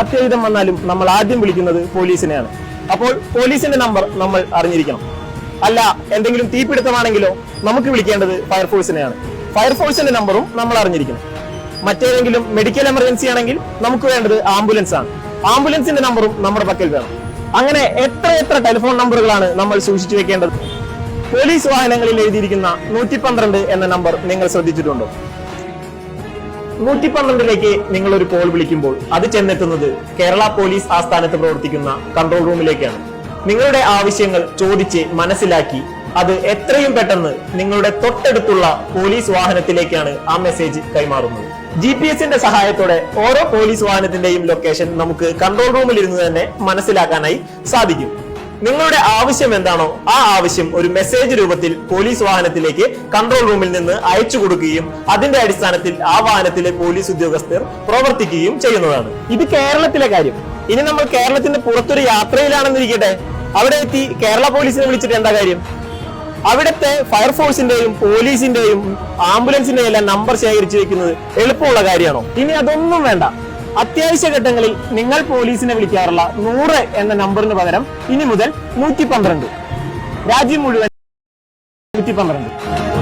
അത്യാഹിതം വന്നാലും നമ്മൾ ആദ്യം വിളിക്കുന്നത് പോലീസിനെയാണ്. അപ്പോൾ പോലീസിന്റെ നമ്പർ നമ്മൾ അറിഞ്ഞിരിക്കണം. അല്ല, എന്തെങ്കിലും തീപിടുത്തമാണെങ്കിലോ നമുക്ക് വിളിക്കേണ്ടത് ഫയർഫോഴ്സിനെയാണ്. ഫയർഫോഴ്സിന്റെ നമ്പറും നമ്മൾ അറിഞ്ഞിരിക്കണം. മറ്റേതെങ്കിലും മെഡിക്കൽ എമർജൻസി ആണെങ്കിൽ നമുക്ക് വേണ്ടത് ആംബുലൻസ് ആണ്. ആംബുലൻസിന്റെ നമ്പറും നമ്മുടെ പക്കൽ വേണം. അങ്ങനെ എത്ര ടെലിഫോൺ നമ്പറുകളാണ് നമ്മൾ സൂക്ഷിച്ചു വെക്കേണ്ടത്? പോലീസ് വാഹനങ്ങളിൽ എഴുതിയിരിക്കുന്ന 112 എന്ന നമ്പർ നിങ്ങൾ ശ്രദ്ധിച്ചിട്ടുണ്ടോ? 112ലേക്ക് നിങ്ങൾ ഒരു കോൾ വിളിക്കുമ്പോൾ അത് ചെന്നെത്തുന്നത് കേരള പോലീസ് ആസ്ഥാനത്ത് പ്രവർത്തിക്കുന്ന കൺട്രോൾ റൂമിലേക്കാണ്. നിങ്ങളുടെ ആവശ്യങ്ങൾ ചോദിച്ച് മനസ്സിലാക്കി അത് എത്രയും പെട്ടെന്ന് നിങ്ങളുടെ തൊട്ടടുത്തുള്ള പോലീസ് വാഹനത്തിലേക്കാണ് ആ മെസ്സേജ് കൈമാറുന്നത്. GPS-ന്റെ സഹായത്തോടെ ഓരോ പോലീസ് വാഹനത്തിന്റെയും ലൊക്കേഷൻ നമുക്ക് കൺട്രോൾ റൂമിൽ ഇരുന്ന് തന്നെ മനസ്സിലാക്കാനായി സാധിക്കും. നിങ്ങളുടെ ആവശ്യം എന്താണോ ആ ആവശ്യം ഒരു മെസ്സേജ് രൂപത്തിൽ പോലീസ് വാഹനത്തിലേക്ക് കൺട്രോൾ റൂമിൽ നിന്ന് അയച്ചു കൊടുക്കുകയും അതിന്റെ അടിസ്ഥാനത്തിൽ ആ വാഹനത്തിലെ പോലീസ് ഉദ്യോഗസ്ഥർ പ്രവർത്തിക്കുകയും ചെയ്യുന്നതാണ്. ഇത് കേരളത്തിലെ കാര്യം. ഇനി നമ്മൾ കേരളത്തിന്റെ പുറത്തൊരു യാത്രയിലാണെന്നിരിക്കട്ടെ, അവിടെ എത്തി കേരള പോലീസിനെ വിളിച്ചിട്ട് എന്താ കാര്യം? അവിടുത്തെ ഫയർഫോഴ്സിന്റെയും പോലീസിന്റെയും ആംബുലൻസിന്റെയും എല്ലാം നമ്പർ ശേഖരിച്ചു വെക്കുന്നത് എളുപ്പമുള്ള കാര്യമാണോ? ഇനി അതൊന്നും വേണ്ട. അത്യാവശ്യ ഘട്ടങ്ങളിൽ നിങ്ങൾ പോലീസിനെ വിളിക്കാറുള്ള 100 എന്ന നമ്പറിന് പകരം ഇനി മുതൽ 112. രാജ്യം മുഴുവൻ 112.